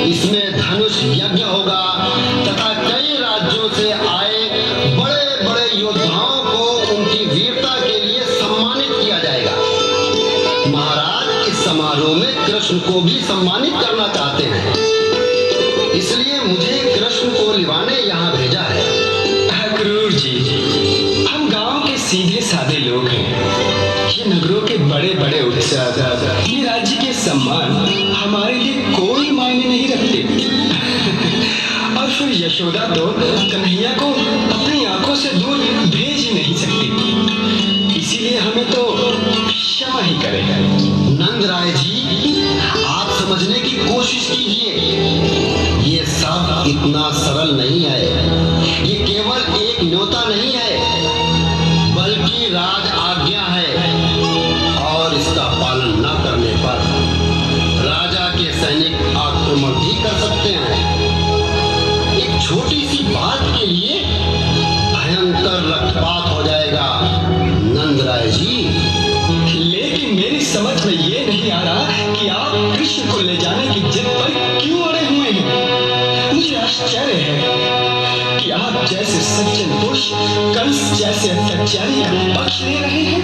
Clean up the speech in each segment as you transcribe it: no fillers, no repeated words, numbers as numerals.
इसमें धनुष यज्ञ होगा तथा कई राज्यों से आए बड़े बड़े योद्धाओं को उनकी वीरता के लिए सम्मानित किया जाएगा। महाराज इस समारोह में कृष्ण को भी सम्मानित करना चाहते हैं, इसलिए मुझे कृष्ण को लिवाने यहाँ भेजा है। क्रूर जी, हम गांव के सीधे साधे लोग हैं। ये नगरों के बड़े बड़े उत्सव, ये राज्य के सम्मान हमारे लिए कोई मायने नहीं रखते। और फिर यशोदा तो कन्हैया को अपनी आंखों से दूर भेज ही नहीं सकती, इसीलिए हमें तो क्षमा ही करेगा। नंद राय जी, आप समझने की कोशिश कीजिए। ये सब इतना सरल नहीं है। ये केवल एक न्योता नहीं है, बल्कि राज आज्ञा है, और इसका पालन न करने पर राजा के सैनिक आक्रमण भी कर सकते हैं। एक छोटी सी बात के लिए भयंकर रक्तपात हो जाएगा नंद राय जी। लेकिन मेरी समझ में ये नहीं आ रहा कि आप कृष्ण को ले जाने की जिद पर क्यों अड़े हुए हैं। मुझे आश्चर्य है कि आप जैसे सज्जन पुरुष कंस जैसे अत्याचारी का पक्ष ले रहे हैं।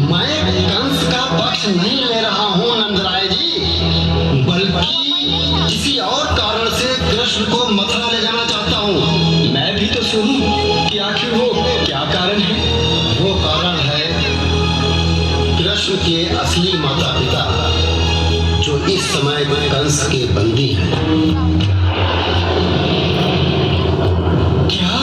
मैं कंस का पक्ष नहीं ले रहा हूँ नंद राय जी, बल्कि किसी और कारण से कृष्ण को मथुरा ले जाना चाहता हूँ। मैं भी तो सुनूं कि आखिर वो क्या कारण है। वो कारण है कृष्ण के असली माता पिता, जो इस समय कंस के बंदी हैं। क्या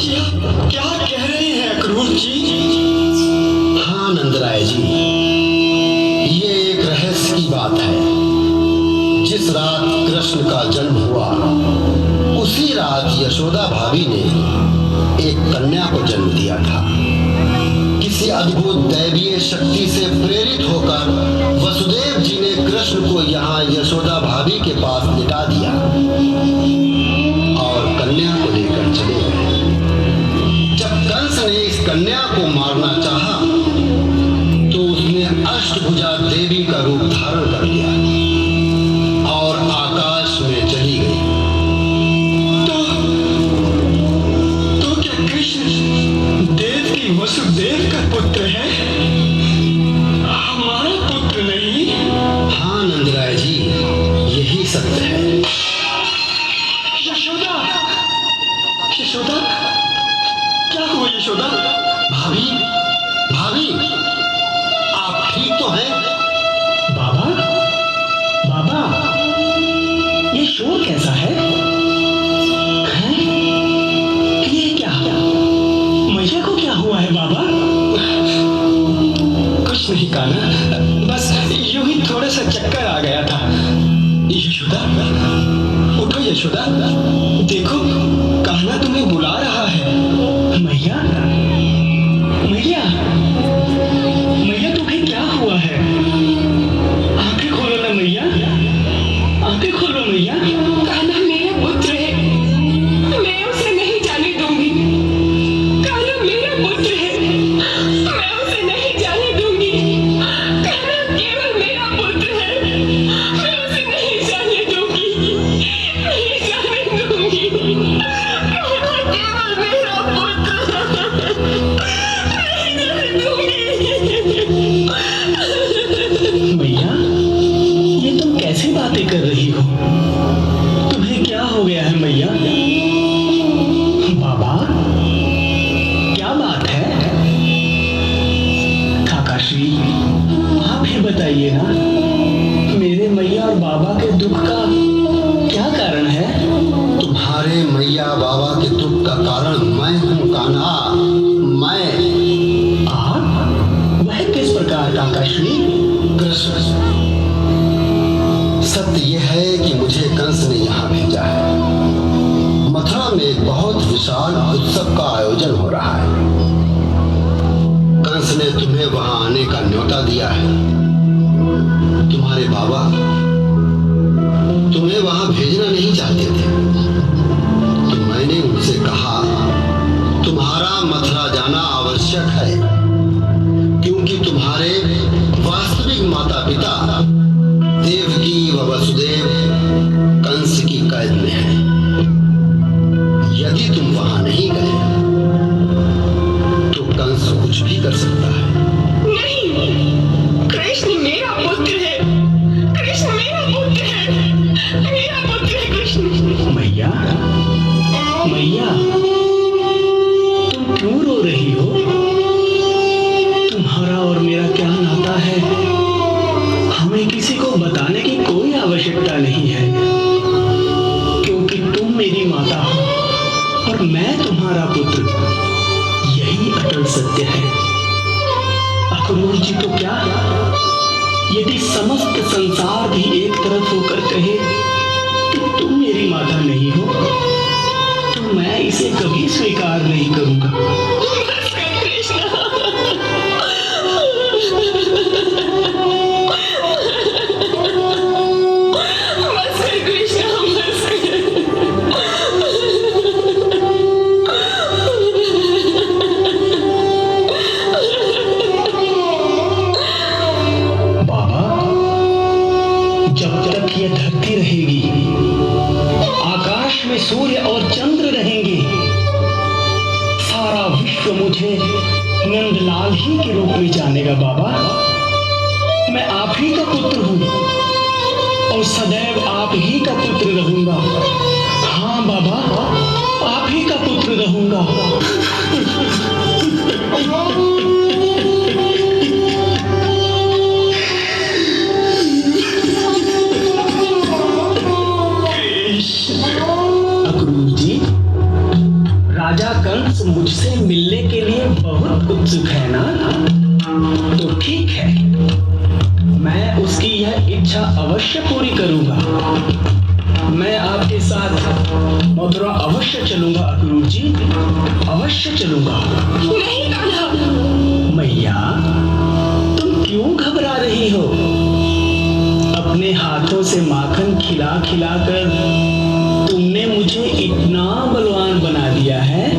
ये क्या कह रहे हैं क्रूर जी? हाँ नंदराय जी, ये एक रहस्य की बात है। जिस रात कृष्ण का जन्म हुआ, उसी रात यशोदा भाभी ने एक कन्या को जन्म दिया था। किसी अद्भुत दैवीय शक्ति से प्रेरित होकर वसुदेव जी ने कृष्ण को यहाँ यशोदा भाभी के पास लिटा दिया और कन्या को लेकर चले गए। जब कंस ने इस कन्या को मारना चाहा, तो उसने अष्टभुजा देवी का रूप धारण कर लिया और आकाश में चली गई। तो क्या कृष्ण देव की वसुदेव का पुत्र है, हमारा पुत्र नहीं? हाँ नंदराय जी, यही सत्य है। यशोदा, यशोदा, क्या हुआ यशोदा? भाभी, भाभी, आप ठीक तो हैं? बाबा, बाबा, ये शोर कैसा है? हैं? ये क्या? मैया को क्या हुआ है बाबा? कुछ नहीं काना, बस यूं ही थोड़ा सा चक्कर आ गया था। यशोदा, उठो यशोदा, देखो कान्हा तुम्हें बुला रहा है। मैया, मैया, मैया तुम्हें क्या हुआ है? आंखें खोलो ना मैया, आंखें खोलो मैया। कान्हा मेरा पुत्र है, मैं उसे नहीं जाने दूंगी। कान्हा मेरा पुत्र है, मैं उसे नहीं जाने दूंगी। कान्हा केवल मेरा पुत्र है, मैं उसे नहीं जाने दूंगी, नहीं जाने दूंगी। कान्हा केवल मेरा पुत्र है, नहीं जाने दूंगी। मैया, ये तुम कैसी बातें कर रही हो? तुम्हें क्या हो गया है मैया? बाबा, क्या बात है? काकाश्री, आप ही बताइए ना, मेरे मैया और बाबा के दुख का क्या कारण है? तुम्हारे मैया बाबा के दुख का कारण मैं हूँ कान्हा, मैं। आप? वह किस प्रकार काकाश्री? कृष्ण, सत्य यह है कि मुझे कंस ने यहाँ भेजा है। मथुरा में एक बहुत विशाल उत्सव का आयोजन हो रहा है। कंस ने तुम्हें वहां आने का न्योता दिया है। तुम्हारे बाबा तुम्हें वहां भेजना नहीं चाहते थे, तो मैंने उनसे कहा तुम्हारा मथुरा जाना आवश्यक है, क्योंकि तुम्हारे वास्तविक माता पिता समस्त संसार भी एक तरफ होकर कहे कि तुम मेरी माता नहीं हो, तो मैं इसे कभी स्वीकार नहीं करूंगा। बस कर कृष्णा, बस कर कृष्णा, बस कर। बाबा, जब तक यह धरती रहेगी, आकाश में सूर्य और चंद्र रहेंगे, सारा विश्व मुझे नंदलाल ही के रूप में जानेगा। बाबा, मैं आप ही का पुत्र हूँ और सदैव आप ही का पुत्र रहूंगा। हाँ बाबा, आप ही का पुत्र रहूंगा। अक्रूर जी, राजा कंस मुझसे मिलने के लिए बहुत उत्सुक है ना? तो ठीक है, मैं उसकी यह इच्छा अवश्य पूरी करूंगा। मैं आपके साथ मथुरा अवश्य चलूंगा अक्रूर जी, अवश्य चलूंगा। नहीं कान्हा, मैया, तुम क्यों घबरा रही हो? अपने हाथों से माखन खिला खिला कर तुमने मुझे इतना बलवान बना दिया है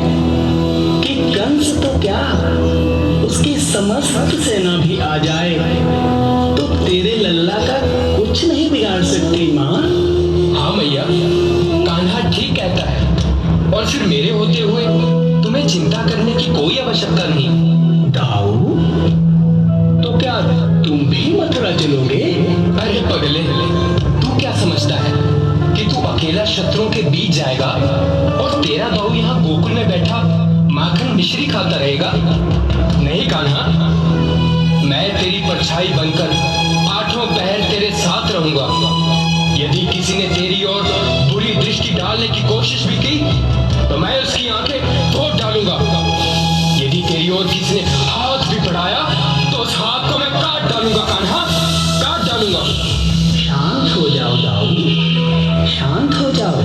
कि कंस तो क्या, उसकी समस्त सेना भी आ जाए तो तेरे लल्ला का कुछ नहीं बिगाड़ सकती माँ। हाँ मैया, कान्हा ठीक कहता है, और फिर मेरे होते हुए तुम्हें चिंता करने की कोई आवश्यकता नहीं। दाऊ, तो क्या तुम भी मथुरा चलोगे? अरे पगले, तू क्या समझता है कि तू अकेला शत्रुओं के बीच जाएगा और तेरा दाऊ यहाँ गोकुल में बैठा माखन मिश्री खाता रहेगा? नहीं कान्हा, मैं तेरी परछाई बनकर आठों पहर तेरे साथ रहूंगा। यदि किसी ने तेरी ओर बुरी दृष्टि डालने की कोशिश भी की तो मैं उसकी आंखें फोड़ डालूंगा। यदि तेरी ओर किसी ने हाथ भी बढ़ाया तो उस हाथ को मैं काट डालूंगा कान्हा, काट डालूंगा। शांत हो जाओ दाऊ, शांत हो जाओ।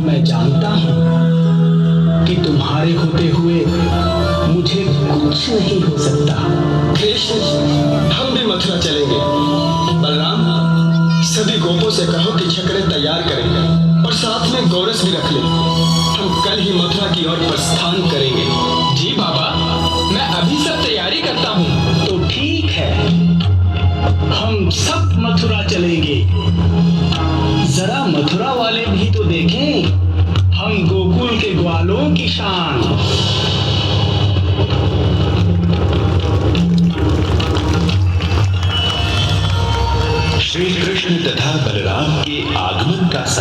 मैं जानता हूँ कि तुम्हारे होते हुए मुझे कुछ नहीं हो सकता। कृष्ण, हम भी मथुरा चलेंगे। बलराम, सभी गोपों से कहो कि छकड़े तैयार करें और साथ में गोरस भी रख लें। हम कल ही मथुरा की ओर प्रस्थान करेंगे। जी बाबा, मैं अभी सब तैयारी करता हूँ। तो ठीक है, हम सब मथुरा चलेंगे। जरा मथुरा वाले भी तो देखें हम गोकुल के ग्वालों की शान। श्री कृष्ण तथा बलराम के आगमन का समय